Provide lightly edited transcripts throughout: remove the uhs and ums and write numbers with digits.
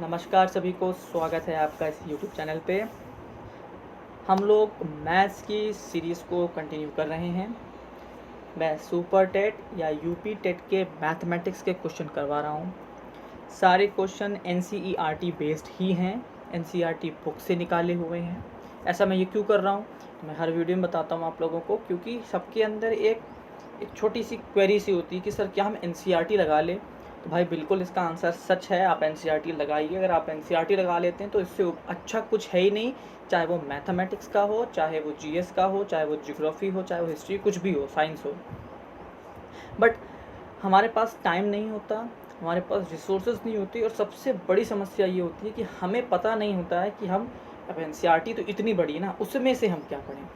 नमस्कार सभी को, स्वागत है आपका इस यूट्यूब चैनल पे। हम लोग मैथ्स की सीरीज़ को कंटिन्यू कर रहे हैं। मैं सुपर टेट या यूपी टेट के मैथमेटिक्स के क्वेश्चन करवा रहा हूँ। सारे क्वेश्चन एनसीईआरटी बेस्ड ही हैं, एनसीईआरटी बुक से निकाले हुए हैं। ऐसा मैं ये क्यों कर रहा हूँ, मैं हर वीडियो में बताता हूँ आप लोगों को, क्योंकि सबके अंदर एक छोटी सी क्वेरी सी होती है कि सर क्या हम एनसीईआरटी लगा लें। तो भाई बिल्कुल इसका आंसर सच है, आप एनसीईआरटी लगाइए। अगर आप एनसीईआरटी लगा लेते हैं तो इससे अच्छा कुछ है ही नहीं, चाहे वो मैथमेटिक्स का हो, चाहे वो जीएस का हो, चाहे वो ज्योग्राफी हो, चाहे वो हिस्ट्री, कुछ भी हो, साइंस हो। बट हमारे पास टाइम नहीं होता, हमारे पास रिसोर्सेज नहीं होती, और सबसे बड़ी समस्या ये होती है कि हमें पता नहीं होता है कि हम अब एनसीईआरटी तो इतनी बड़ी है ना, उसमें से हम क्या पढ़ें।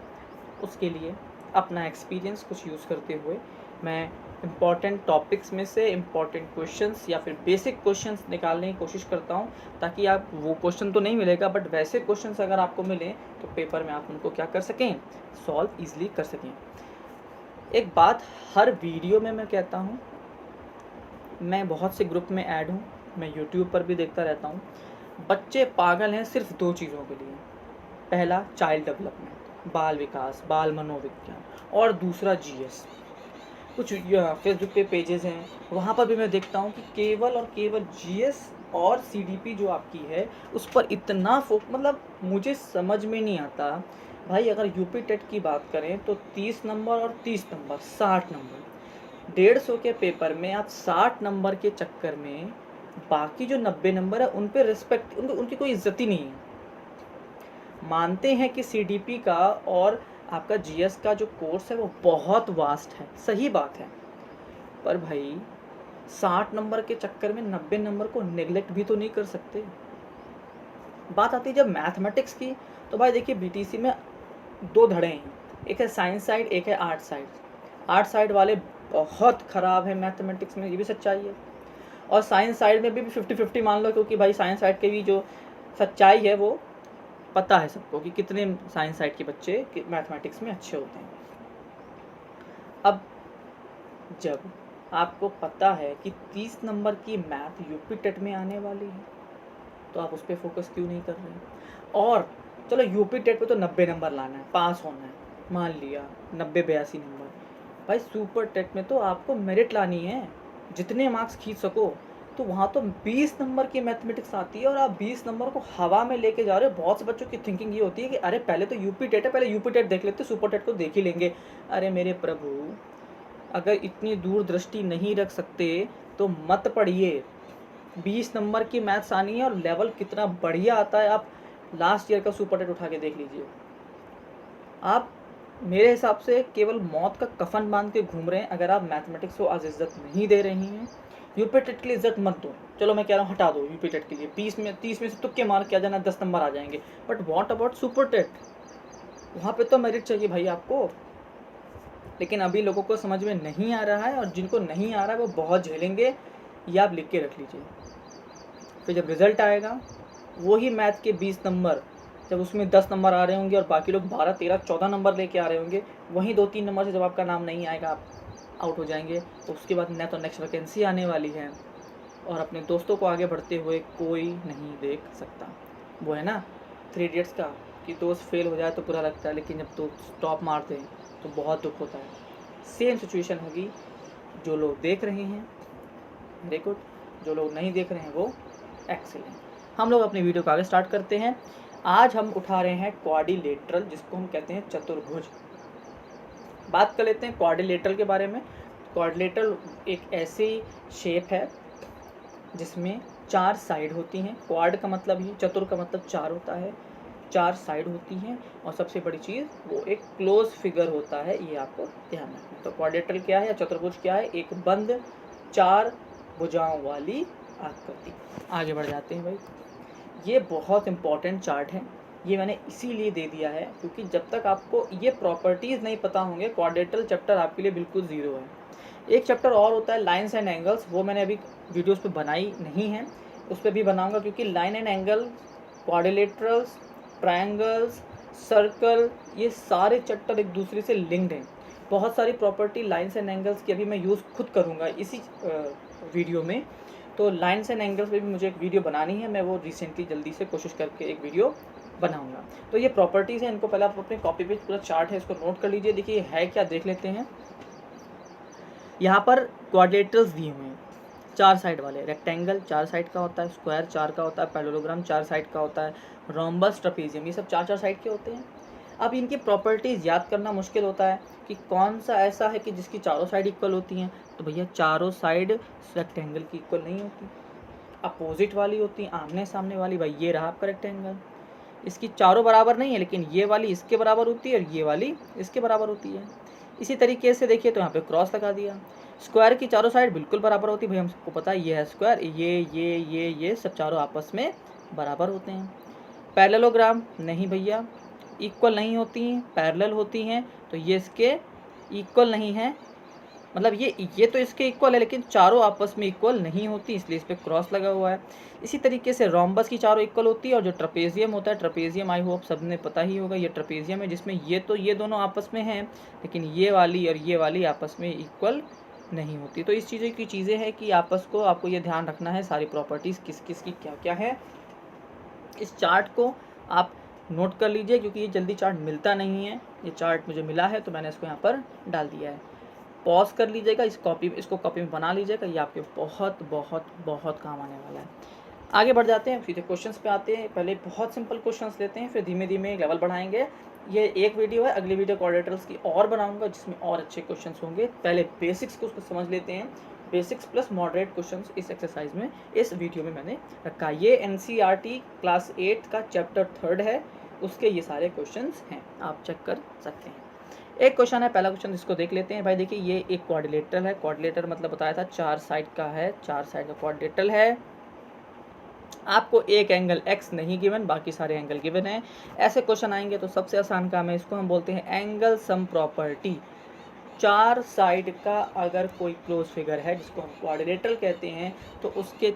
उसके लिए अपना एक्सपीरियंस कुछ यूज़ करते हुए मैं इम्पॉर्टेंट टॉपिक्स में से इम्पॉर्टेंट क्वेश्चंस या फिर बेसिक क्वेश्चंस निकालने की कोशिश करता हूँ, ताकि आप वो क्वेश्चन तो नहीं मिलेगा बट वैसे क्वेश्चंस अगर आपको मिलें तो पेपर में आप उनको क्या कर सकें, सॉल्व ईजिली कर सकें। एक बात हर वीडियो में मैं कहता हूँ, मैं बहुत से ग्रुप में ऐड हूँ, मैं यूट्यूब पर भी देखता रहता हूँ। बच्चे पागल हैं सिर्फ दो चीज़ों के लिए, पहला चाइल्ड डेवलपमेंट, बाल विकास, बाल मनोविज्ञान, और दूसरा जीएस। कुछ फेसबुक पे पेजेस हैं, वहाँ पर भी मैं देखता हूँ कि केवल और केवल जीएस और सीडीपी जो आपकी है उस पर इतना मतलब मुझे समझ में नहीं आता। भाई अगर यूपी टेट की बात करें तो 30 नंबर और 30 नंबर 60 नंबर, 150 के पेपर में आप 60 नंबर के चक्कर में बाकी जो 90 नंबर है उन पे रिस्पेक्ट, उनकी कोई इज्जत ही नहीं है। मानते हैं कि सीडीपी का और आपका जीएस का जो कोर्स है वो बहुत वास्ट है, सही बात है, पर भाई 60 नंबर के चक्कर में 90 नंबर को नेग्लेक्ट भी तो नहीं कर सकते। बात आती है जब मैथमेटिक्स की, तो भाई देखिए बीटीसी में दो धड़े हैं, एक है साइंस साइड, एक है आर्ट साइड। आर्ट साइड वाले बहुत ख़राब है मैथमेटिक्स में, ये भी सच्चाई है, और साइंस साइड में भी 50-50 मान लो, क्योंकि भाई साइंस साइड के भी जो सच्चाई है वो पता है सबको कि कितने साइंस साइड के बच्चे मैथमेटिक्स में अच्छे होते हैं। अब जब आपको पता है कि 30 नंबर की मैथ यूपी टेट में आने वाली है, तो आप उस पर फोकस क्यों नहीं कर रहे हैं। और चलो यूपी टेट पे तो 90 नंबर लाना है, पास होना है, मान लिया 90-82 नंबर। भाई सुपर टेट में तो आपको मेरिट लानी है, जितने मार्क्स खींच सको। तो वहाँ तो 20 नंबर की मैथमेटिक्स आती है और आप 20 नंबर को हवा में लेके जा रहे हो। बहुत से बच्चों की थिंकिंग ये होती है कि अरे पहले तो यूपी टेट है, पहले यूपी टेट देख लेते, सुपर टेट को देख ही लेंगे। अरे मेरे प्रभु, अगर इतनी दूरदृष्टि नहीं रख सकते तो मत पढ़िए। 20 नंबर की मैथ्स आनी है और लेवल कितना बढ़िया आता है, आप लास्ट ईयर का सुपर टेट उठा के देख लीजिए। आप मेरे हिसाब से केवल मौत का कफन बांध के घूम रहे हैं अगर आप मैथमेटिक्स को आज इज्जत नहीं दे रही हैं। यूपी टेट के लिए इज्जत मत दो, चलो मैं कह रहा हूँ हटा दो यूपी टेट के लिए। 30 में से तुक्के मार के आ जाना, 10 नंबर आ जाएंगे, but what about super TET, वहाँ पे तो मेरिट चाहिए भाई आपको। लेकिन अभी लोगों को समझ में नहीं आ रहा है, और जिनको नहीं आ रहा है वो बहुत झेलेंगे, ये आप लिख के रख लीजिए। फिर जब रिजल्ट आएगा, वही मैथ के 20 नंबर, जब उसमें 10 नंबर आ रहे होंगे और बाकी लोग 12, 13, 14 नंबर लेके आ रहे होंगे, वहीं 2-3 नंबर से जब आपका नाम नहीं आएगा आप आउट हो जाएंगे। तो उसके बाद न तो नेक्स्ट वैकेंसी आने वाली है, और अपने दोस्तों को आगे बढ़ते हुए कोई नहीं देख सकता। वो है ना 3 इडियट्स का, कि दोस्त फेल हो जाए तो बुरा लगता है, लेकिन जब दोस्त टॉप मारते हैं तो बहुत दुख होता है। सेम सिचुएशन होगी, जो लोग देख रहे हैं वेरी गुड, जो लोग नहीं देख रहे हैं वो एक्सीलेंट। हम लोग अपनी वीडियो को आगे स्टार्ट करते हैं। आज हम उठा रहे हैं क्वाड्रिलेटरल, जिसको हम कहते हैं चतुर्भुज। बात कर लेते हैं क्वाड्रिलेटरल के बारे में। क्वाड्रिलेटरल एक ऐसी शेप है जिसमें 4 साइड होती हैं। क्वाड का मतलब ही, चतुर का मतलब 4 होता है, 4 साइड होती हैं, और सबसे बड़ी चीज़ वो एक क्लोज फिगर होता है, ये आपको ध्यान रखना है। तो क्वाड्रिलेटरल क्या है या चतुर्भुज क्या है, एक बंद 4 भुजाओं वाली आकृति। आगे बढ़ जाते हैं भाई। ये बहुत इंपॉर्टेंट चार्ट है, ये मैंने इसीलिए दे दिया है क्योंकि जब तक आपको ये प्रॉपर्टीज़ नहीं पता होंगे, क्वाड्रिलेटरल चैप्टर आपके लिए बिल्कुल ज़ीरो है। एक चैप्टर और होता है लाइन्स एंड एंगल्स, वो मैंने अभी वीडियोस पे बनाई नहीं है, उस पर भी बनाऊंगा, क्योंकि line and angle, quadrilaterals, triangles, circle, ये सारे चैप्टर एक दूसरे से लिंक्ड हैं। बहुत सारी प्रॉपर्टी लाइन्स एंड एंगल्स की अभी मैं यूज़ खुद करूँगा इसी वीडियो में, तो लाइन्स एंड एंगल्स पे भी मुझे एक वीडियो बनानी है, मैं वो रिसेंटली जल्दी से कोशिश करके एक वीडियो बनाऊंगा। तो ये प्रॉपर्टीज़ हैं, इनको पहले आप अपने कॉपी पे पूरा चार्ट है इसको नोट कर लीजिए। देखिए है क्या, देख लेते हैं। यहाँ पर क्वाड्रिलेटरल्स दिए हुए हैं, 4 साइड वाले। रेक्टेंगल 4 साइड का होता है, स्क्वायर 4 का होता है, पैरेललोग्राम 4 साइड का होता है, रोम्बस, ट्रेपेजियम, ये सब 4-4 साइड के होते हैं। अब इनकी प्रॉपर्टीज़ याद करना मुश्किल होता है कि कौन सा ऐसा है कि जिसकी चारों साइड इक्वल होती हैं। तो भैया चारों साइड रेक्टेंगल की इक्वल नहीं होती, अपोजिट वाली होती हैं, आमने सामने वाली। भाई ये रहा आपका रेक्टेंगल, इसकी चारों बराबर नहीं है, लेकिन ये वाली इसके बराबर होती है और ये वाली इसके बराबर होती है। इसी तरीके से देखिए तो यहाँ पे क्रॉस लगा दिया। स्क्वायर की चारों साइड बिल्कुल बराबर होती है, भाई हम सबको पता है ये है स्क्वायर, ये सब चारों आपस में बराबर होते हैं। पैरेललोग्राम नहीं भैया, इक्वल नहीं होती हैं, पैरेलल होती हैं, तो ये इसके इक्वल नहीं है, मतलब ये तो इसके इक्वल है लेकिन चारों आपस में इक्वल नहीं होती, इसलिए इस पर क्रॉस लगा हुआ है। इसी तरीके से रोम्बस की चारों इक्वल होती है, और जो ट्रेपेजियम होता है, ट्रेपेजियम आई होप सबने पता ही होगा, ये ट्रेपेजियम है जिसमें ये दोनों आपस में हैं, लेकिन ये वाली और ये वाली आपस में इक्वल नहीं होती। तो इस चीज़ों की चीज़ें हैं कि आपस को आपको ये ध्यान रखना है, सारी प्रॉपर्टीज़ किस किस की क्या क्या है। इस चार्ट को आप नोट कर लीजिए, क्योंकि ये जल्दी चार्ट मिलता नहीं है। ये चार्ट मुझे मिला है तो मैंने इसको यहाँ पर डाल दिया है। पॉज कर लीजिएगा, इसको कॉपी में बना लीजिएगा, ये आपके बहुत बहुत बहुत काम आने वाला है। आगे बढ़ जाते हैं, सीधे क्वेश्चंस पे आते हैं। पहले बहुत सिंपल क्वेश्चंस लेते हैं, फिर धीमे धीमे लेवल बढ़ाएंगे। ये एक वीडियो है, अगली वीडियो क्वाड्रेटर्स की और बनाऊंगा जिसमें और अच्छे क्वेश्चंस होंगे। पहले बेसिक्स को उसको समझ लेते हैं। बेसिक्स प्लस मॉडरेट क्वेश्चंस इस एक्सरसाइज में, इस वीडियो में मैंने रखा। ये एनसीईआरटी क्लास 8 का चैप्टर 3 है, उसके ये सारे क्वेश्चंस हैं, आप चेक कर सकते हैं। एक क्वेश्चन है, पहला क्वेश्चन इसको देख लेते हैं। भाई देखिए ये एक क्वाड्रिलेटरल है, क्वाड्रिलेटर मतलब बताया था 4 साइड का है, 4 साइड का क्वाड्रिलेटरल है। आपको एक एंगल x नहीं गिवन, बाकी सारे एंगल गिवन है। ऐसे क्वेश्चन आएंगे तो सबसे आसान काम है, इसको हम बोलते हैं एंगल सम प्रॉपर्टी। 4 साइड का अगर कोई क्लोज फिगर है जिसको हम क्वाड्रिलेटरल कहते हैं, तो उसके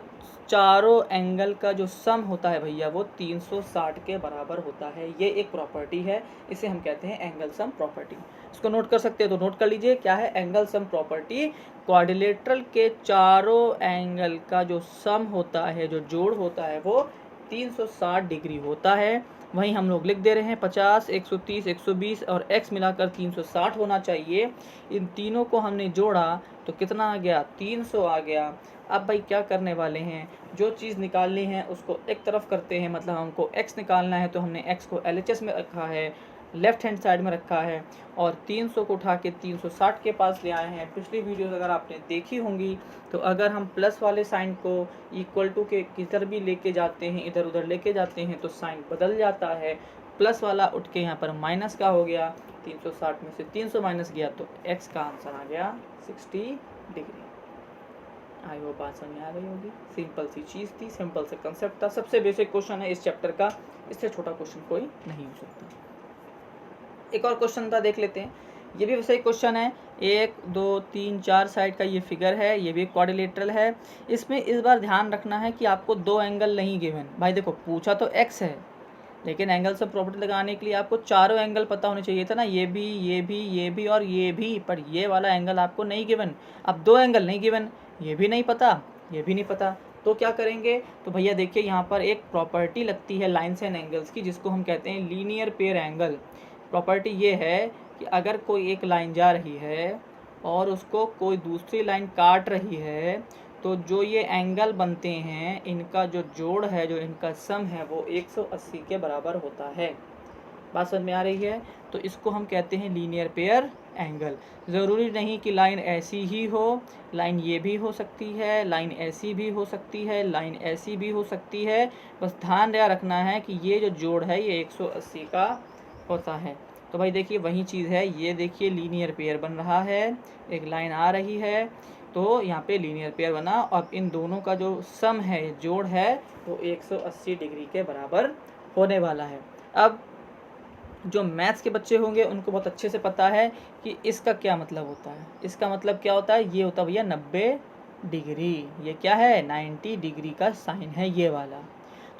चारों एंगल का जो सम होता है भैया वो 360 के बराबर होता है। ये एक प्रॉपर्टी है, इसे हम कहते हैं एंगल सम प्रॉपर्टी। इसको नोट कर सकते हैं तो नोट कर लीजिए, क्या है एंगल सम प्रॉपर्टी। क्वाड्रिलेटरल के चारों एंगल का जो सम होता है, जो जोड़ होता है, वो 360 डिग्री होता है। वहीं हम लोग लिख दे रहे हैं 50, 130, 120 और x मिलाकर 360 होना चाहिए। इन तीनों को हमने जोड़ा तो कितना आ गया, 300 आ गया। अब भाई क्या करने वाले हैं, जो चीज़ निकालनी है उसको एक तरफ करते हैं, मतलब हमको x निकालना है तो हमने x को LHS में रखा है, लेफ्ट हैंड साइड में रखा है, और 300 को उठा के 360 के पास ले आए हैं। पिछली वीडियोस अगर आपने देखी होंगी तो अगर हम प्लस वाले साइन को इक्वल टू के किधर भी लेके जाते हैं, इधर उधर लेके जाते हैं तो साइन बदल जाता है। प्लस वाला उठ के यहाँ पर माइनस का हो गया, 360 में से 300 माइनस गया तो x का आंसर आ गया 60 डिग्री। आई होप बात समझ में आ गई होगी। सिंपल सी चीज़ थी, सिंपल से कंसेप्ट था, सबसे बेसिक क्वेश्चन है इस चैप्टर का, इससे छोटा क्वेश्चन कोई नहीं हो सकता। एक और क्वेश्चन था, देख लेते हैं। ये भी वैसे ही क्वेश्चन है, 1 2 3 4 साइड का ये फिगर है, ये भी क्वाड्रिलेटरल है। इसमें इस बार ध्यान रखना है कि आपको 2 एंगल नहीं गिवन। भाई देखो पूछा तो x है, लेकिन एंगल से प्रॉपर्टी लगाने के लिए आपको चारों एंगल पता होने चाहिए था ना, ये भी ये भी ये भी और ये भी, पर ये वाला एंगल आपको नहीं गिवन। अब 2 एंगल नहीं गिवन, ये भी नहीं पता, ये भी नहीं पता, तो क्या करेंगे। तो भैया देखिए यहाँ पर एक प्रॉपर्टी लगती है लाइन्स एंड एंगल्स की, जिसको हम कहते हैं लीनियर पेयर एंगल। प्रॉपर्टी ये है कि अगर कोई एक लाइन जा रही है और उसको कोई दूसरी लाइन काट रही है, तो जो ये एंगल बनते हैं इनका जो जोड़ है, जो इनका सम है, वो 180 के बराबर होता है। बात समझ में आ रही है। तो इसको हम कहते हैं लीनियर पेयर एंगल। ज़रूरी नहीं कि लाइन ऐसी ही हो, लाइन ये भी हो सकती है, लाइन ऐसी भी हो सकती है, लाइन ऐसी भी हो सकती है। बस ध्यान रखना है कि ये जो जोड़ है ये 180 का होता है। तो भाई देखिए वही चीज़ है, ये देखिए लीनियर पेयर बन रहा है, एक लाइन आ रही है तो यहाँ पे लीनियर पेयर बना। अब इन दोनों का जो सम है, जोड़ है, वो 180 डिग्री के बराबर होने वाला है। अब जो मैथ्स के बच्चे होंगे उनको बहुत अच्छे से पता है कि इसका क्या मतलब होता है। इसका मतलब क्या होता है, ये होता है भैया 90 डिग्री। ये क्या है, 90 डिग्री का साइन है ये वाला।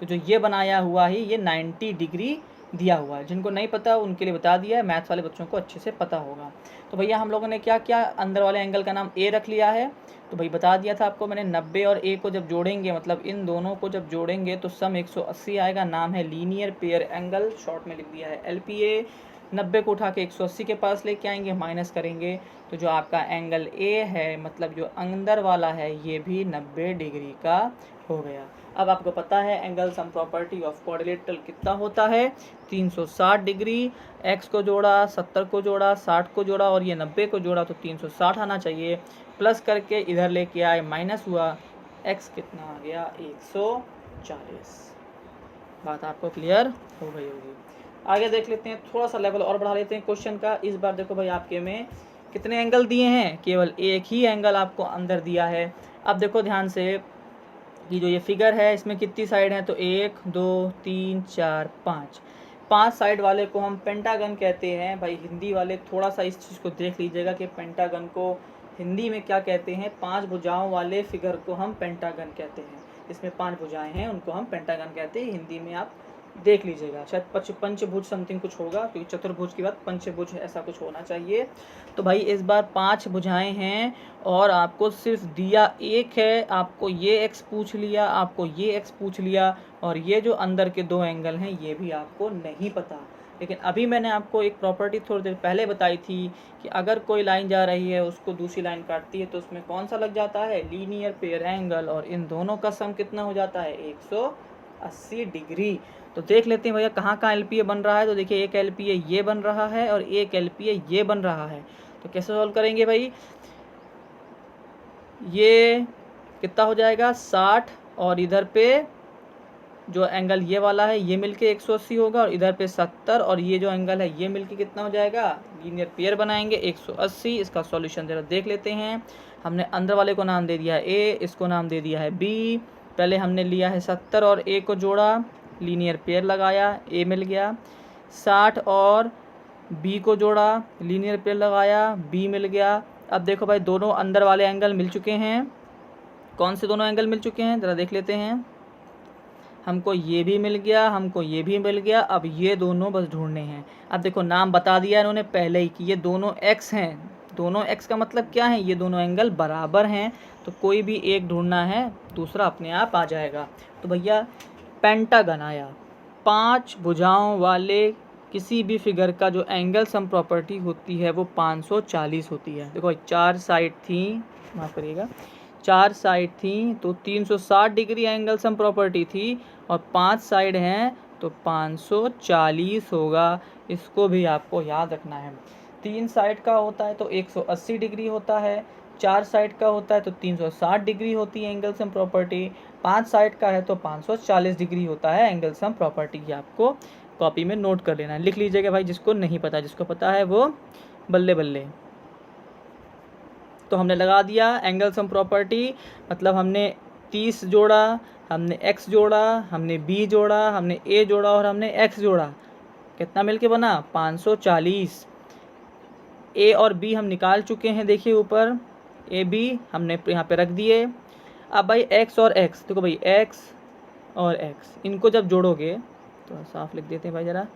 तो जो ये बनाया हुआ है ये 90 डिग्री दिया हुआ है। जिनको नहीं पता उनके लिए बता दिया है, मैथ्स वाले बच्चों को अच्छे से पता होगा। तो भैया हम लोगों ने क्या किया, अंदर वाले एंगल का नाम ए रख लिया है, तो भाई बता दिया था आपको मैंने, 90 और ए को जब जोड़ेंगे, मतलब इन दोनों को जब जोड़ेंगे तो सम 180 आएगा। नाम है लीनियर पेयर एंगल, शॉर्ट में लिख दिया है LPA। 90 को उठा के 180 के पास लेके आएंगे, माइनस करेंगे, तो जो आपका एंगल ए है, मतलब जो अंदर वाला है, ये भी 90 डिग्री का हो गया। अब आपको पता है angle sum property of quadrilateral कितना होता है, 360 डिग्री। x को जोड़ा, 70 को जोड़ा, 60 को जोड़ा और ये 90 को जोड़ा, तो 360 आना चाहिए। प्लस करके इधर लेके आए, माइनस हुआ, x कितना आ गया, 140। बात आपको क्लियर हो गई होगी। आगे देख लेते हैं, थोड़ा सा लेवल और बढ़ा लेते हैं क्वेश्चन का। इस बार देखो भाई आपके में कितने एंगल दिए हैं, केवल एक ही एंगल आपको अंदर दिया है। अब देखो ध्यान से कि जो ये फिगर है इसमें कितनी साइड हैं, तो 1 2 3 4 5 साइड वाले को हम पेंटागन कहते हैं। भाई हिंदी वाले थोड़ा सा इस चीज़ को देख लीजिएगा कि पेंटागन को हिंदी में क्या कहते हैं। 5 भुजाओं वाले फिगर को हम पेंटागन कहते हैं। इसमें 5 भुजाएं हैं, उनको हम पेंटागन कहते हैं। हिंदी में आप देख लीजिएगा, शायद पंचभुज समथिंग कुछ होगा, क्योंकि चतुर्भुज के बाद पंचभुज ऐसा कुछ होना चाहिए। तो भाई इस बार 5 भुजाएं हैं और आपको सिर्फ दिया एक है। आपको ये एक्स पूछ लिया, आपको ये एक्स पूछ लिया, और ये जो अंदर के 2 एंगल हैं ये भी आपको नहीं पता। लेकिन अभी मैंने आपको एक प्रॉपर्टी थोड़ी देर पहले बताई थी कि अगर कोई लाइन जा रही है, उसको दूसरी लाइन काटती है, तो उसमें कौन सा लग जाता है, लीनियर पेयर एंगल, और इन दोनों का सम कितना हो जाता है, 180 डिग्री। तो देख लेते हैं भैया कहाँ कहाँ LPA बन रहा है। तो देखिए एक LPA ये बन रहा है और एक LPA ये बन रहा है। तो कैसे सॉल्व करेंगे भाई, ये कितना हो जाएगा 60, और इधर पे जो एंगल ये वाला है ये मिलके 180 होगा, और इधर पे 70, और ये जो एंगल है ये मिलके कितना हो जाएगा, लीनियर पेयर बनाएंगे 180। इसका सॉल्यूशन जरा देख लेते हैं। हमने अंदर वाले को नाम दे दिया है A, इसको नाम दे दिया है B। पहले हमने लिया है 70 और A को जोड़ा, लीनियर पेयर लगाया, A मिल गया। 60 और B को जोड़ा, लीनियर पेयर लगाया, B मिल गया। अब देखो भाई दोनों अंदर वाले एंगल मिल चुके हैं। कौन से दोनों एंगल मिल चुके हैं, ज़रा देख लेते हैं। हमको ये भी मिल गया, हमको ये भी मिल गया। अब ये दोनों बस ढूंढने हैं। अब देखो नाम बता दिया इन्होंने पहले ही कि ये दोनों x हैं। दोनों x का मतलब क्या है, ये दोनों एंगल बराबर हैं। तो कोई भी एक ढूंढना है, दूसरा अपने आप आ जाएगा। तो भैया पेंटागन आया, 5 भुजाओं वाले किसी भी फिगर का जो एंगल सम प्रॉपर्टी होती है वो 540 होती है। देखो 4 साइड थी, माफ़ करिएगा, 4 साइड थी तो 360 डिग्री एंगल सम प्रॉपर्टी थी, और 5 साइड हैं तो 540 होगा। इसको भी आपको याद रखना है। 3 साइड का होता है तो 180 डिग्री होता है, 4 साइड का होता है तो 360 डिग्री होती है एंगल सम प्रॉपर्टी, 5 साइड का है तो 540 डिग्री होता है एंगल सम प्रॉपर्टी। ये आपको कॉपी में नोट कर लेना है, लिख लीजिएगा भाई। जिसको नहीं पता, जिसको पता है वो बल्ले बल्ले। तो हमने लगा दिया एंगल सम प्रॉपर्टी, मतलब हमने 30 जोड़ा, हमने x जोड़ा, हमने b जोड़ा, हमने a जोड़ा और हमने x जोड़ा। कितना मिलके बना, 540। a और b हम निकाल चुके हैं, देखिए ऊपर a b हमने यहाँ पे रख दिए। अब भाई x और x, देखो भाई x और x, इनको जब जोड़ोगे तो साफ लिख देते हैं भाई ज़रा।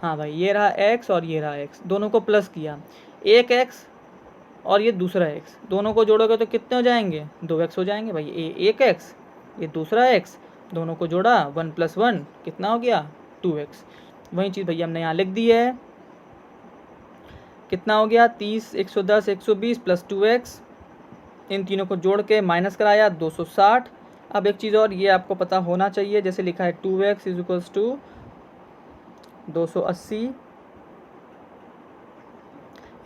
हाँ भाई ये रहा x और ये रहा x, दोनों को प्लस किया, एक x और ये दूसरा x, दोनों को जोड़ोगे तो कितने हो जाएंगे, 2x हो जाएंगे भाई। ये एक x, ये दूसरा x, दोनों को जोड़ा 1 + 1 कितना हो गया, 2x। वही चीज़ भैया हमने यहाँ लिख दी है। कितना हो गया, 30, 110, 120 + 2x, इन तीनों को जोड़ के माइनस कराया 260। अब एक चीज़ और ये आपको पता होना चाहिए, जैसे लिखा है 2x = 280।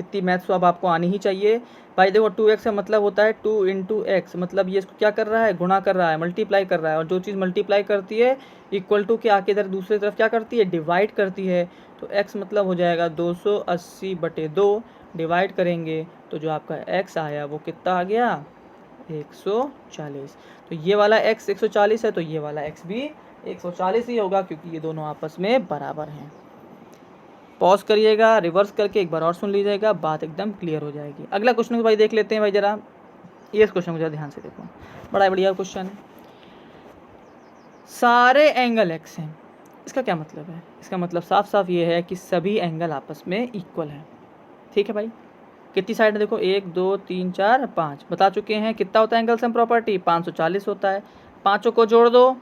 इतनी मैथ्स तो अब आपको आनी ही चाहिए भाई। देखो 2x का मतलब होता है 2 × x, मतलब ये इसको क्या कर रहा है, गुणा कर रहा है, मल्टीप्लाई कर रहा है। और जो चीज़ मल्टीप्लाई करती है इक्वल टू के आके इधर दूसरी तरफ क्या करती है, डिवाइड करती है। तो x मतलब हो जाएगा 280/2, डिवाइड करेंगे तो जो आपका x आया वो कितना आ गया, 140। तो ये वाला x 140 है तो ये वाला x भी 140 ही होगा, क्योंकि ये दोनों आपस में बराबर हैं। पॉज करिएगा, रिवर्स करके एक बार और सुन लीजिएगा, बात एकदम क्लियर हो जाएगी। अगला क्वेश्चन को भाई देख लेते हैं भाई ज़रा। ये इस क्वेश्चन को ज़रा ध्यान से देखो, बड़ा बढ़िया क्वेश्चन है। सारे एंगल x हैं, इसका क्या मतलब है, इसका मतलब साफ साफ ये है कि सभी एंगल आपस में इक्वल हैं। ठीक है भाई, कितनी साइड है देखो, 1 2 3 4 5 बता चुके हैं। कितना होता है एंगल सम प्रॉपर्टी, 540 होता है। पाँचों को जोड़ दो,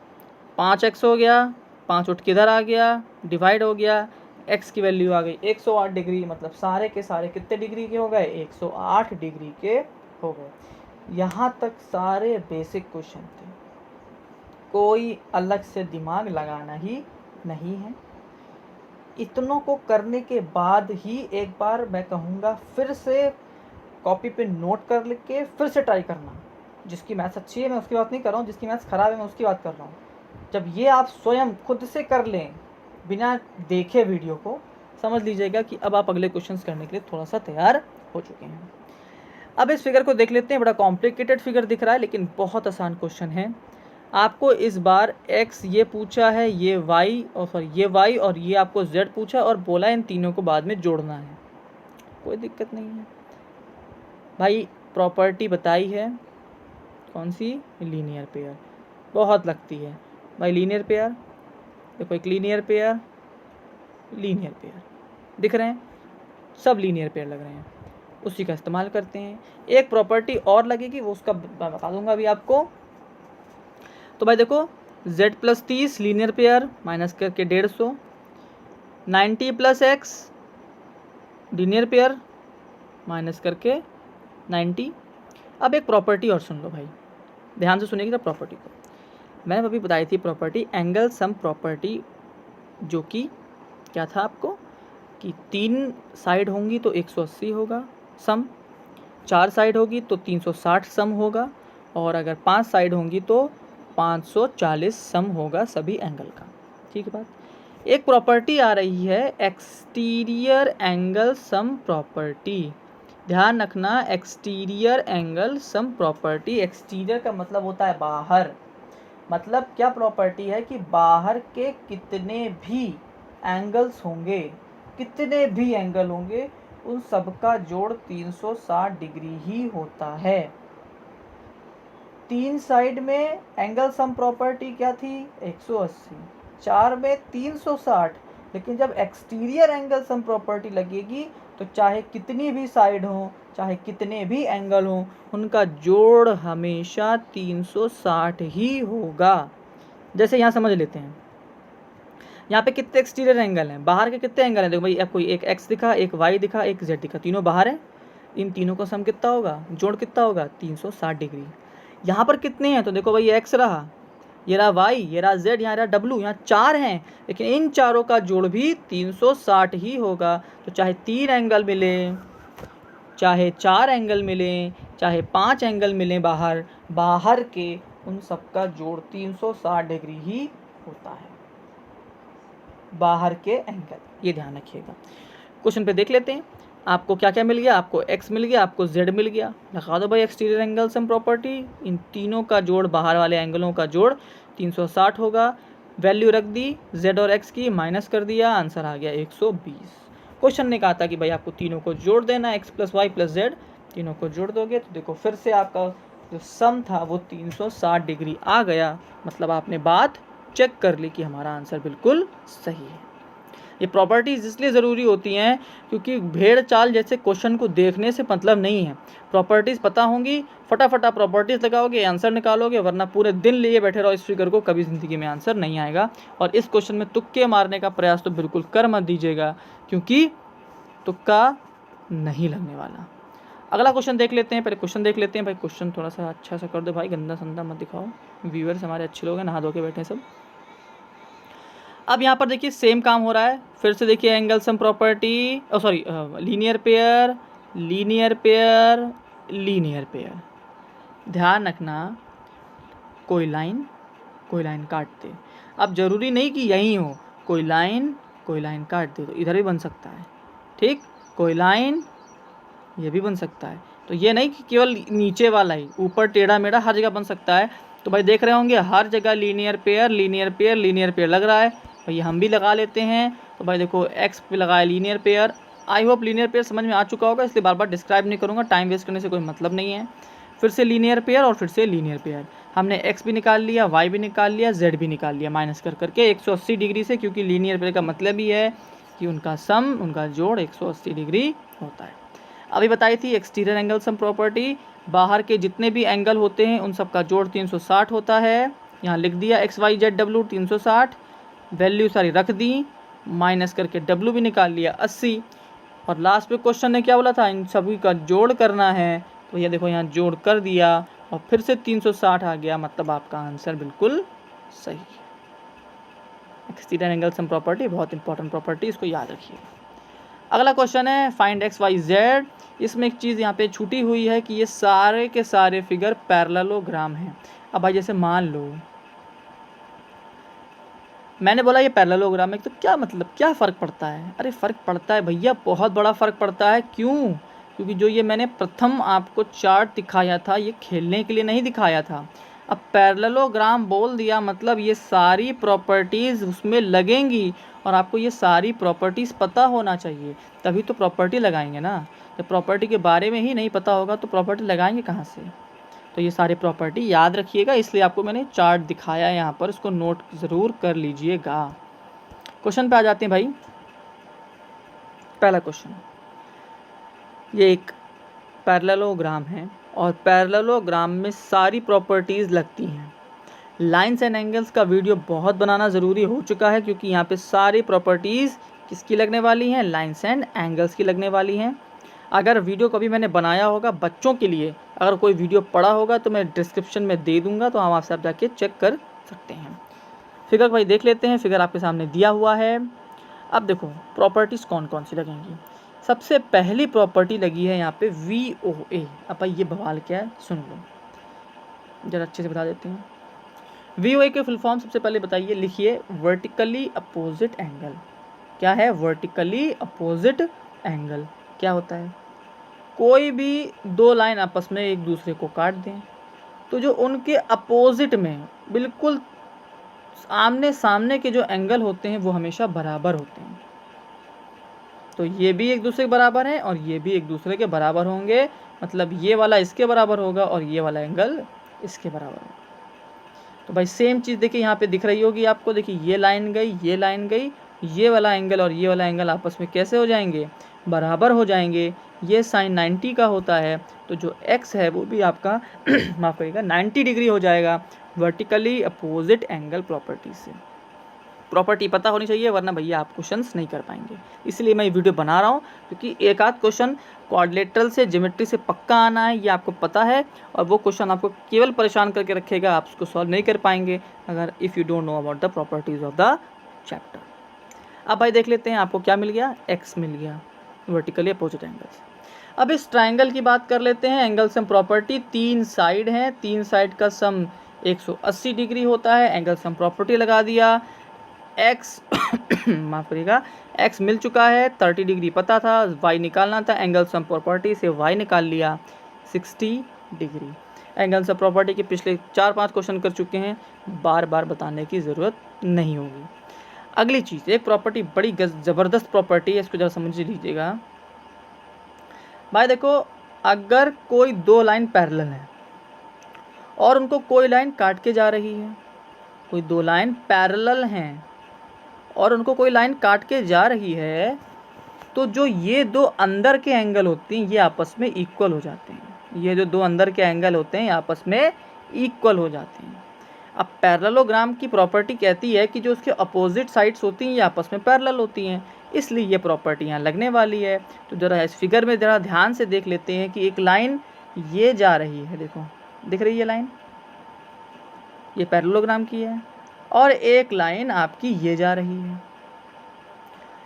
5x हो गया, 5 उठ किधर आ गया, डिवाइड हो गया, x की वैल्यू आ गई 108 डिग्री। मतलब सारे के सारे कितने डिग्री के हो गए, 108 डिग्री के हो गए। यहाँ तक सारे बेसिक क्वेश्चन थे, कोई अलग से दिमाग लगाना ही नहीं है। इतनों को करने के बाद ही एक बार मैं कहूँगा फिर से कॉपी पे नोट कर लिख के फिर से ट्राई करना। जिसकी मैथ्स अच्छी है मैं उसकी बात नहीं कर रहा हूँ, जिसकी मैथ्स ख़राब है मैं उसकी बात कर रहा हूँ। जब ये आप स्वयं खुद से कर लें बिना देखे वीडियो को, समझ लीजिएगा कि अब आप अगले क्वेश्चंस करने के लिए थोड़ा सा तैयार हो चुके हैं। अब इस फिगर को देख लेते हैं। बड़ा कॉम्प्लिकेटेड फिगर दिख रहा है लेकिन बहुत आसान क्वेश्चन है। आपको इस बार x ये पूछा है, ये y और सॉरी ये y और ये आपको z पूछा और बोला इन तीनों को बाद में जोड़ना है। कोई दिक्कत नहीं है भाई। प्रॉपर्टी बताई है कौन सी, लीनियर पेयर। बहुत लगती है भाई लीनियर पेयर। देखो एक लीनियर पेयर, लीनियर पेयर दिख रहे हैं, सब लीनियर पेयर लग रहे हैं, उसी का इस्तेमाल करते हैं। एक प्रॉपर्टी और लगेगी, वो उसका बता दूंगा अभी आपको। तो भाई देखो z + 30 लीनियर पेयर माइनस करके 150, 90 + x लीनियर पेयर माइनस करके 90। अब एक प्रॉपर्टी और सुन लो भाई, ध्यान से सुनिएगा प्रॉपर्टी को। मैंने अभी बताई थी प्रॉपर्टी एंगल सम प्रॉपर्टी, जो कि क्या था आपको कि 3 साइड होंगी तो 180 होगा सम, 4 साइड होगी तो 360 सम होगा, और अगर 5 साइड होंगी तो 540 सम होगा सभी एंगल का। ठीक है बात। एक प्रॉपर्टी आ रही है एक्सटीरियर एंगल सम प्रॉपर्टी। ध्यान रखना, exterior angle sum property. Exterior का मतलब होता है बाहर। मतलब क्या प्रॉपर्टी है कि बाहर के कितने भी एंगल्स होंगे, कितने भी एंगल होंगे, उन सबका जोड़ 360 डिग्री ही होता है। 3 साइड में एंगल सम प्रॉपर्टी क्या थी, 180, 4 में 360। लेकिन जब एक्सटीरियर एंगल सम प्रॉपर्टी लगेगी तो चाहे कितनी भी साइड हो, चाहे कितने भी एंगल हो, उनका जोड़ हमेशा 360 ही होगा। जैसे यहाँ समझ लेते हैं, यहाँ पे कितने एक्सटीरियर एंगल हैं, बाहर के कितने एंगल हैं। देखो भाई, अब कोई एक x दिखा, एक y दिखा, एक z दिखा, तीनों बाहर है। इन तीनों का सम कितना होगा, जोड़ कितना होगा, 360 डिग्री। यहाँ पर कितने हैं तो देखो भाई, x रहा, ये रहा y, ये रहा z, यहाँ रहा w, यहाँ 4 हैं, लेकिन इन चारों का जोड़ भी 360 ही होगा। तो चाहे 3 एंगल मिले, चाहे 4 एंगल मिले, चाहे 5 एंगल मिले बाहर के, उन सबका जोड़ 360 डिग्री ही होता है, बाहर के एंगल। ये ध्यान रखिएगा। क्वेश्चन पे देख लेते हैं, आपको क्या क्या मिल गया। आपको x मिल गया, आपको z मिल गया। लगा दो भाई एक्सटीरियर एंगल सम प्रॉपर्टी। इन तीनों का जोड़, बाहर वाले एंगलों का जोड़ 360 होगा। वैल्यू रख दी z और x की, माइनस कर दिया, आंसर आ गया 120। क्वेश्चन ने कहा था कि भाई आपको तीनों को जोड़ देना, x + y + z, तीनों को जोड़ दोगे तो देखो फिर से आपका जो सम था वो 360 डिग्री आ गया। मतलब आपने बात चेक कर ली कि हमारा आंसर बिल्कुल सही है। ये प्रॉपर्टीज़ इसलिए ज़रूरी होती हैं क्योंकि भेड़ चाल जैसे क्वेश्चन को देखने से मतलब नहीं है। प्रॉपर्टीज़ पता होंगी, फटाफट आप प्रॉपर्टीज़ लगाओगे, आंसर निकालोगे, वरना पूरे दिन लिए बैठे रहो इस फिगर को, कभी ज़िंदगी में आंसर नहीं आएगा। और इस क्वेश्चन में तुक्के मारने का प्रयास तो बिल्कुल कर मत दीजिएगा, क्योंकि तुक्का नहीं लगने वाला। अगला क्वेश्चन देख लेते हैं। पहले क्वेश्चन देख लेते हैं भाई। क्वेश्चन थोड़ा सा अच्छा सा कर दो भाई, गंदा संदा मत दिखाओ। व्यूअर्स हमारे अच्छे लोग हैं, नहा धो के बैठे सब। अब यहाँ पर देखिए सेम काम हो रहा है। फिर से देखिए angle sum property, sorry linear pair, linear pair, linear pair. ध्यान रखना, कोई लाइन काट दे। अब जरूरी नहीं कि यही हो, कोई लाइन काट दे तो इधर भी बन सकता है। ठीक, कोई लाइन ये भी बन सकता है। तो ये नहीं कि केवल नीचे वाला ही, ऊपर टेढ़ा मेढ़ा हर जगह बन सकता है। तो भाई देख रहे होंगे हर जगह linear pair, linear pair, linear pair लग रहा है। भाई हम भी लगा लेते हैं। तो भाई देखो x पे लगाया linear pair. I hope linear pair समझ में आ चुका होगा, इसलिए बार बार डिस्क्राइब नहीं करूँगा, टाइम वेस्ट करने से कोई मतलब नहीं है। फिर से लीनियर पेयर और फिर से लीनियर पेयर। हमने x भी निकाल लिया, y भी निकाल लिया, z भी निकाल लिया, माइनस कर करके 180 डिग्री से, क्योंकि लीनियर पेयर का मतलब ही है कि उनका सम, उनका जोड़ 180 डिग्री होता है। अभी बताई थी एक्सटीरियर एंगल सम प्रॉपर्टी, बाहर के जितने भी एंगल होते हैं उन सब का जोड़ 360 होता है। यहाँ लिख दिया XYZW 360, वैल्यू सारी रख दी, माइनस करके W भी निकाल लिया 80। और लास्ट में क्वेश्चन ने क्या बोला था, इन सभी का जोड़ करना है, तो ये देखो यहाँ जोड़ कर दिया और फिर से 360 आ गया, मतलब आपका आंसर बिल्कुल सही है। एक्सटीरियर एंगल सम प्रॉपर्टी बहुत इंपॉर्टेंट प्रॉपर्टी, इसको याद रखिए। अगला क्वेश्चन है फाइंड XYZ। इसमें एक चीज़ यहाँ पे छूटी हुई है कि ये सारे के सारे फिगर पैरेललोग्राम हैं। अब भाई जैसे मान लो मैंने बोला ये पैरेललोग्राम है, तो क्या मतलब क्या फ़र्क पड़ता है? अरे फ़र्क पड़ता है भैया, बहुत बड़ा फ़र्क पड़ता है। क्यों? क्योंकि जो ये मैंने प्रथम आपको चार्ट दिखाया था, ये खेलने के लिए नहीं दिखाया था। अब पैरेललोग्राम बोल दिया मतलब ये सारी प्रॉपर्टीज़ उसमें लगेंगी और आपको ये सारी प्रॉपर्टीज़ पता होना चाहिए, तभी तो प्रॉपर्टी लगाएंगे ना। जब प्रॉपर्टी के बारे में ही नहीं पता होगा तो प्रॉपर्टी लगाएंगे कहाँ से? तो ये सारी प्रॉपर्टी याद रखिएगा, इसलिए आपको मैंने चार्ट दिखाया है यहाँ पर, इसको नोट ज़रूर कर लीजिएगा। क्वेश्चन पे आ जाते हैं भाई। पहला क्वेश्चन, ये एक पैरेललोग्राम है और पैरेललोग्राम में सारी प्रॉपर्टीज़ लगती हैं। लाइन्स एंड एंगल्स का वीडियो बहुत बनाना ज़रूरी हो चुका है, क्योंकि यहाँ पे सारी प्रॉपर्टीज़ किसकी लगने वाली हैं, लाइन्स एंड एंगल्स की लगने वाली हैं। अगर वीडियो कभी मैंने बनाया होगा बच्चों के लिए, अगर कोई वीडियो पड़ा होगा तो मैं डिस्क्रिप्शन में दे दूंगा, तो आप जाके चेक कर सकते हैं। फिगर भाई देख लेते हैं, फिगर आपके सामने दिया हुआ है। अब देखो प्रॉपर्टीज़ कौन कौन सी लगेंगी। सबसे पहली प्रॉपर्टी लगी है यहाँ पे VOA। अब भाई ये बवाल क्या है सुन लो, ज़रा अच्छे से बता देते हैं। VOA के फुल फॉर्म सबसे पहले बताइए, लिखिए वर्टिकली अपोजिट एंगल। क्या है वर्टिकली अपोजिट एंगल? क्या होता है? कोई भी दो लाइन आपस में एक दूसरे को काट दें तो जो उनके अपोजिट में बिल्कुल आमने सामने के जो एंगल होते हैं वो हमेशा बराबर होते हैं। तो ये भी एक दूसरे के बराबर हैं और ये भी एक दूसरे के बराबर होंगे, मतलब ये वाला इसके बराबर होगा और ये वाला एंगल इसके बराबर होगा। तो भाई सेम चीज़ देखिए यहाँ पे दिख रही होगी आपको, देखिए ये लाइन गई, ये लाइन गई, ये वाला एंगल और ये वाला एंगल आपस में कैसे हो जाएंगे, बराबर हो जाएंगे। ये साइन 90 का होता है, तो जो x है वो भी आपका माफ़ करिएगा 90 डिग्री हो जाएगा वर्टिकली अपोजिट एंगल प्रॉपर्टी से। प्रॉपर्टी पता होनी चाहिए, वरना भैया आप क्वेश्चंस नहीं कर पाएंगे। इसलिए मैं ये वीडियो बना रहा हूँ, क्योंकि एक आध क्वेश्चन क्वाड्रिलेटरल से ज्योमेट्री से पक्का आना है, ये आपको पता है, और वो क्वेश्चन आपको केवल परेशान करके रखेगा, आप उसको सॉल्व नहीं कर पाएंगे अगर if you don't know about the properties of the chapter. अब भाई देख लेते हैं आपको क्या मिल गया, x मिल गया वर्टिकली अपोजिट एंगल्स। अब इस ट्राइंगल की बात कर लेते हैं। एंगल सम प्रॉपर्टी, तीन साइड हैं, तीन साइड का सम 180 डिग्री होता है। एंगल सम प्रॉपर्टी लगा दिया, x माफ़ करिएगा x मिल चुका है, 30 डिग्री पता था, y निकालना था, एंगल सम प्रॉपर्टी से y निकाल लिया 60 डिग्री। एंगल सम प्रॉपर्टी के पिछले 4-5 क्वेश्चन कर चुके हैं, बार बार बताने की ज़रूरत नहीं होगी। अगली चीज़, एक प्रॉपर्टी बड़ी ज़बरदस्त प्रॉपर्टी है, इसको ज़रा समझ लीजिएगा भाई। देखो अगर कोई दो लाइन पैरेलल है और उनको कोई लाइन काट के जा रही है, कोई दो लाइन पैरेलल हैं और उनको कोई लाइन काट के जा रही है, तो जो ये दो अंदर के एंगल होते हैं ये आपस में इक्वल हो जाते हैं। ये जो दो अंदर के एंगल होते हैं ये आपस में इक्वल हो जाते हैं। अब पैरेललोग्राम की प्रॉपर्टी कहती है कि जो उसके अपोजिट साइड्स होती हैं ये आपस में पैरेलल होती हैं, इसलिए ये प्रॉपर्टी यहाँ लगने वाली है। तो ज़रा इस फिगर में ज़रा ध्यान से देख लेते हैं कि एक लाइन ये जा रही है, देखो दिख रही है लाइन, ये पैरेललोग्राम की है, और एक लाइन आपकी ये जा रही है,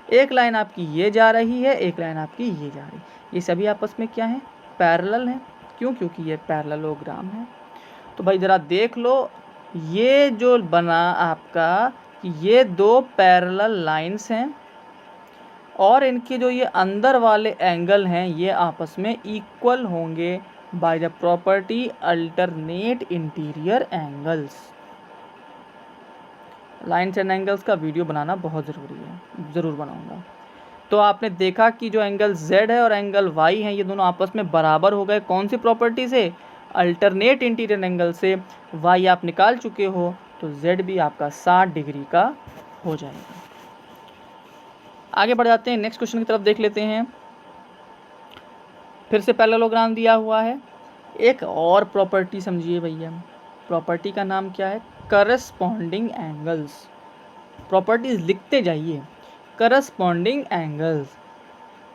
एक लाइन आपकी ये जा रही है, एक लाइन आपकी ये जा रही है। ये सभी आपस में क्या है, पैरेलल हैं। क्यों? क्योंकि ये पैरेललोग्राम है। तो भाई ज़रा देख लो, ये जो बना आपका कि ये दो पैरेलल लाइंस हैं और इनके जो ये अंदर वाले एंगल हैं ये आपस में इक्वल होंगे by the property alternate interior angles. Lines and angles का वीडियो बनाना बहुत ज़रूरी है, ज़रूर बनाऊंगा। तो आपने देखा कि जो एंगल Z है और एंगल Y हैं ये दोनों आपस में बराबर हो गए, कौन सी प्रॉपर्टी से, अल्टरनेट इंटीरियर एंगल से। Y आप निकाल चुके हो तो Z भी आपका 60 डिग्री का हो जाएगा। आगे बढ़ जाते हैं, नेक्स्ट क्वेश्चन की तरफ देख लेते हैं। फिर से पैरेललोग्राम दिया हुआ है। एक और प्रॉपर्टी समझिए भैया, प्रॉपर्टी का नाम क्या है? Corresponding angles. प्रॉपर्टीज लिखते जाइए, करस्पॉन्डिंग एंगल्स।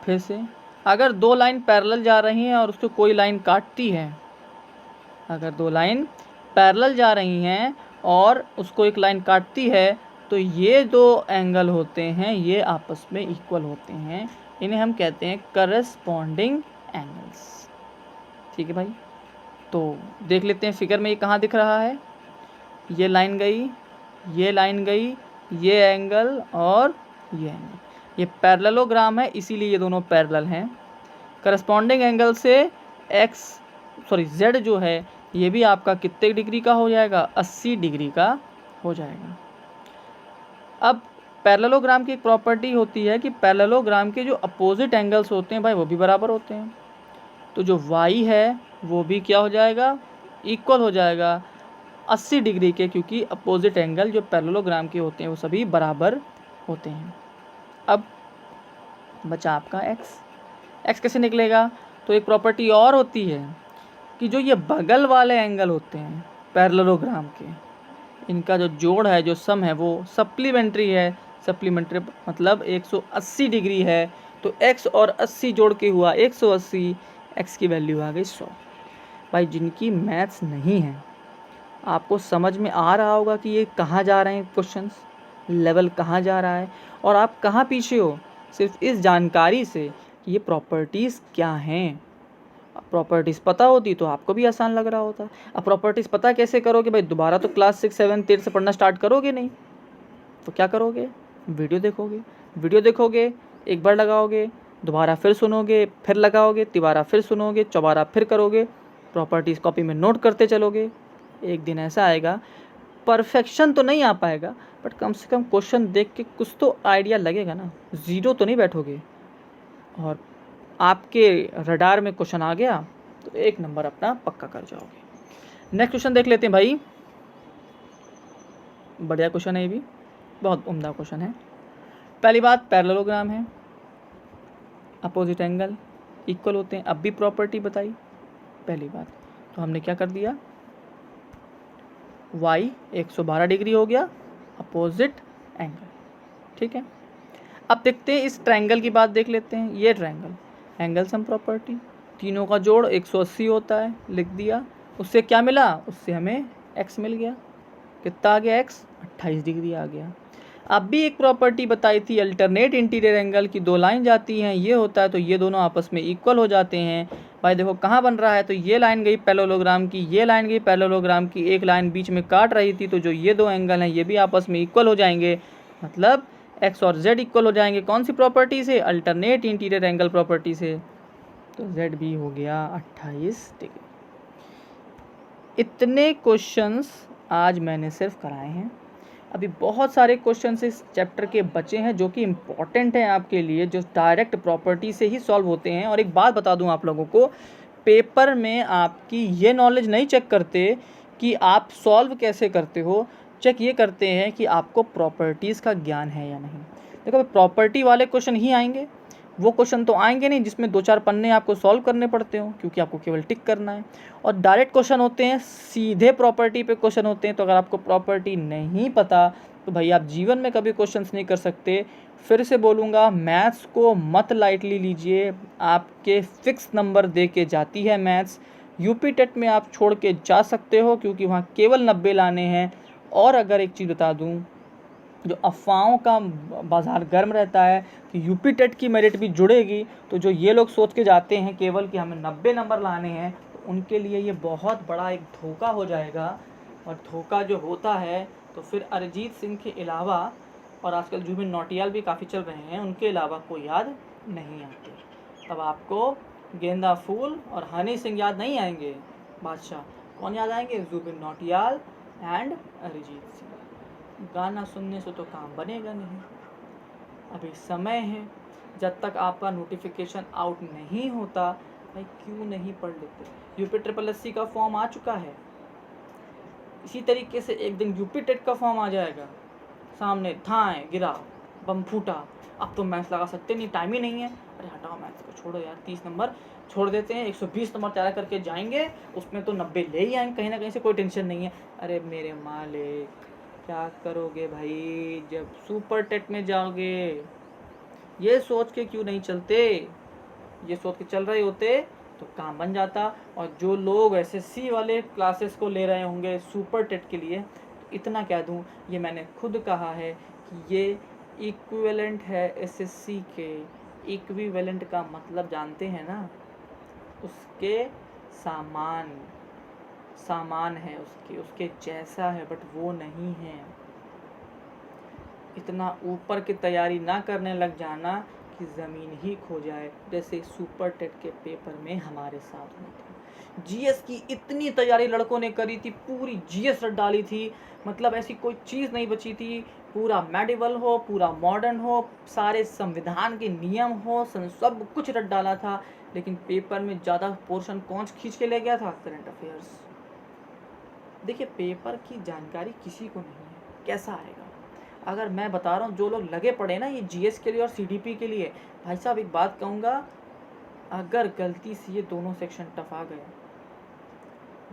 फिर से अगर दो लाइन पैरेलल जा रही हैं और उसको कोई लाइन काटती है, अगर दो लाइन पैरेलल जा रही हैं और उसको एक लाइन काटती है, तो ये दो एंगल होते हैं, ये आपस में इक्वल होते हैं, इन्हें हम कहते हैं करस्पॉन्डिंग एंगल्स। ठीक है भाई, तो देख लेते हैं फिगर में ये कहाँ दिख रहा है। ये लाइन गई, ये लाइन गई, ये एंगल और ये एंगल, ये पैरेललोग्राम है, इसीलिए ये दोनों पैरेलल हैं। करस्पॉन्डिंग एंगल से Z जो है ये भी आपका कितने डिग्री का हो जाएगा? 80 डिग्री का हो जाएगा। अब पैरेललोग्राम की एक प्रॉपर्टी होती है कि पैरेललोग्राम के जो अपोजिट एंगल्स होते हैं भाई वो भी बराबर होते हैं। तो जो y है वो भी क्या हो जाएगा? इक्वल हो जाएगा 80 डिग्री के, क्योंकि अपोजिट एंगल जो पैरेललोग्राम के होते हैं वो सभी बराबर होते हैं। अब बचा आपका x कैसे निकलेगा? तो एक प्रॉपर्टी और होती है कि जो ये बगल वाले एंगल होते हैं पैरेललोग्राम के, इनका जो जोड़ है, जो सम है, वो सप्लीमेंट्री है। सप्लीमेंट्री मतलब 180 डिग्री है, तो x और 80 जोड़ के हुआ 180, x की वैल्यू आ गई 100। भाई जिनकी मैथ्स नहीं है, आपको समझ में आ रहा होगा कि ये कहाँ जा रहे हैं क्वेश्चंस, लेवल कहाँ जा रहा है और आप कहाँ पीछे हो, सिर्फ इस जानकारी से कि ये प्रॉपर्टीज़ क्या हैं। प्रॉपर्टीज़ पता होती तो आपको भी आसान लग रहा होता। अब प्रॉपर्टीज़ पता कैसे करोगे भाई? दोबारा तो क्लास 6, 7, 8 से पढ़ना स्टार्ट करोगे नहीं, तो क्या करोगे? वीडियो देखोगे, एक बार लगाओगे, दोबारा फिर सुनोगे, फिर लगाओगे, तिबारा फिर सुनोगे, चौबारा फिर करोगे, प्रॉपर्टीज़ कॉपी में नोट करते चलोगे। एक दिन ऐसा आएगा, परफेक्शन तो नहीं आ पाएगा, बट कम से कम क्वेश्चन देख के कुछ तो आइडिया लगेगा ना, ज़ीरो तो नहीं बैठोगे। और आपके रडार में क्वेश्चन आ गया तो 1 नंबर अपना पक्का कर जाओगे। नेक्स्ट क्वेश्चन देख लेते हैं भाई, बढ़िया क्वेश्चन है, ये भी बहुत उम्दा क्वेश्चन है। पहली बात, पैरेललोग्राम है, अपोजिट एंगल इक्वल होते हैं। अब भी प्रॉपर्टी बताई पहली बात, तो हमने क्या कर दिया, y 112 डिग्री हो गया अपोजिट एंगल। ठीक है, अब देखते हैं इस ट्रायंगल की बात देख लेते हैं। ये ट्रायंगल, एंगल सम प्रॉपर्टी, तीनों का जोड़ 180 होता है, लिख दिया। उससे क्या मिला? उससे हमें x मिल गया। कितना आ गया? x 28 डिग्री आ गया। अब भी एक प्रॉपर्टी बताई थी, अल्टरनेट इंटीरियर एंगल की, दो लाइन जाती हैं, ये होता है तो ये दोनों आपस में इक्वल हो जाते हैं। भाई देखो कहाँ बन रहा है, तो ये लाइन गई पैरेललोग्राम की, ये लाइन गई पैरेललोग्राम की, एक लाइन बीच में काट रही थी, तो जो ये दो एंगल हैं ये भी आपस में इक्वल हो जाएंगे, मतलब x और z इक्वल हो जाएंगे। कौन सी प्रॉपर्टी से? अल्टरनेट इंटीरियर एंगल प्रॉपर्टी से। तो z भी हो गया 28 डिग्री। इतने क्वेश्चंस आज मैंने सिर्फ कराए हैं, अभी बहुत सारे क्वेश्चंस इस चैप्टर के बचे हैं जो कि इम्पॉर्टेंट हैं आपके लिए, जो डायरेक्ट प्रॉपर्टी से ही सॉल्व होते हैं। और एक बात बता दूं आप लोगों को, पेपर में आपकी ये नॉलेज नहीं चेक करते कि आप सॉल्व कैसे करते हो, चेक ये करते हैं कि आपको प्रॉपर्टीज़ का ज्ञान है या नहीं। देखो प्रॉपर्टी वाले क्वेश्चन ही आएंगे, वो क्वेश्चन तो आएंगे नहीं जिसमें 2-4 पन्ने आपको सॉल्व करने पड़ते हो, क्योंकि आपको केवल टिक करना है। और डायरेक्ट क्वेश्चन होते हैं, सीधे प्रॉपर्टी पे क्वेश्चन होते हैं। तो अगर आपको प्रॉपर्टी नहीं पता तो भाई आप जीवन में कभी क्वेश्चंस नहीं कर सकते। फिर से बोलूँगा, मैथ्स को मत लाइटली लीजिए, आपके फिक्स नंबर दे के जाती है मैथ्स। यूपी टेट में आप छोड़ के जा सकते हो, क्योंकि वहाँ केवल 90 लाने हैं। और अगर एक चीज़ बता दूँ, जो अफवाहों का बाज़ार गर्म रहता है कि यूपी टेट की मेरिट भी जुड़ेगी, तो जो ये लोग सोच के जाते हैं केवल कि हमें 90 नंबर लाने हैं, तो उनके लिए ये बहुत बड़ा एक धोखा हो जाएगा। और धोखा जो होता है तो फिर अरिजीत सिंह के अलावा, और आजकल जुबिन नौटियाल भी काफ़ी चल रहे हैं, उनके अलावा कोई याद नहीं आते। तब आपको गेंदा फूल और हनी सिंह याद नहीं आएंगे, बादशाह कौन याद आएंगे? जुबिन नौटियाल एंड अरिजीत सिंह। गाना सुनने से तो काम बनेगा नहीं। अभी समय है, जब तक आपका नोटिफिकेशन आउट नहीं होता, भाई क्यों नहीं पढ़ लेते? यूपी SSSC का फॉर्म आ चुका है, इसी तरीके से एक दिन यूपी टेट का फॉर्म आ जाएगा, सामने थाएं गिरा, बम फूटा, अब तो मैथ्स लगा सकते नहीं, टाइम ही नहीं है। अरे हटाओ मैथ्स को, छोड़ो यार, 30 नंबर छोड़ देते हैं, 120 नंबर तैयार करके जाएंगे, उसमें तो 90 ले ही आएंगे कहीं ना कहीं से, कोई टेंशन नहीं है। अरे मेरे मालिक, क्या करोगे भाई जब सुपर टेट में जाओगे? ये सोच के क्यों नहीं चलते? ये सोच के चल रहे होते तो काम बन जाता। और जो लोग एसएससी वाले क्लासेस को ले रहे होंगे सुपर टेट के लिए, इतना क्या दूं, ये मैंने खुद कहा है कि ये इक्विवेलेंट है एसएससी के। इक्विवेलेंट का मतलब जानते हैं ना? उसके सामान है, उसके जैसा है, बट वो नहीं है। इतना ऊपर की तैयारी ना करने लग जाना कि ज़मीन ही खो जाए, जैसे सुपर टेट के पेपर में हमारे साथ हुआ था। जीएस की इतनी तैयारी लड़कों ने करी थी, पूरी जीएस रट डाली थी, मतलब ऐसी कोई चीज़ नहीं बची थी। पूरा मेडिवल हो, पूरा मॉडर्न हो, सारे संविधान के नियम हो, सब कुछ रट डाला था। लेकिन पेपर में ज़्यादा पोर्शन कौन खींच के ले गया था? Current affairs. देखिए, पेपर की जानकारी किसी को नहीं है, कैसा आएगा? अगर मैं बता रहा हूँ, जो लोग लगे पड़े ना ये जीएस के लिए और सीडीपी के लिए, भाई साहब एक बात कहूँगा, अगर गलती से ये दोनों सेक्शन टफ आ गए,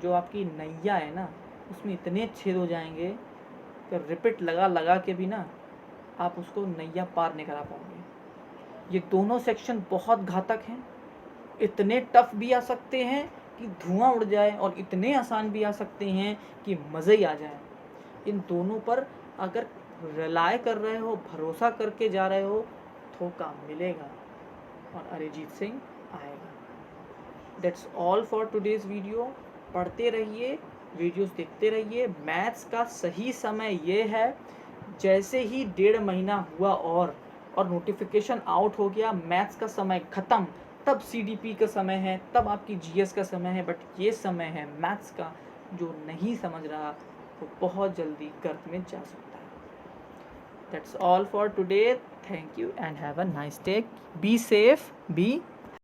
जो आपकी नैया है ना, उसमें इतने छेद हो जाएंगे कि रिपीट लगा लगा के भी ना आप उसको नैया पार नहीं करा पाओगे। ये दोनों सेक्शन बहुत घातक हैं, इतने टफ भी आ सकते हैं कि धुआं उड़ जाए, और इतने आसान भी आ सकते हैं कि मज़े ही आ जाए। इन दोनों पर अगर रिलाय कर रहे हो, भरोसा करके जा रहे हो, तो काम मिलेगा और अरिजीत सिंह आएगा। That's all for today's video. पढ़ते रहिए, वीडियोस देखते रहिए। मैथ्स का सही समय ये है, जैसे ही 1.5 महीना हुआ और नोटिफिकेशन आउट हो गया, मैथ्स का समय ख़त्म, तब सीडीपी का समय है, तब आपकी जीएस का समय है। बट ये समय है मैथ्स का, जो नहीं समझ रहा वो बहुत जल्दी गर्त में जा सकता है। That's all for today. Thank you and have a nice day. Be safe, be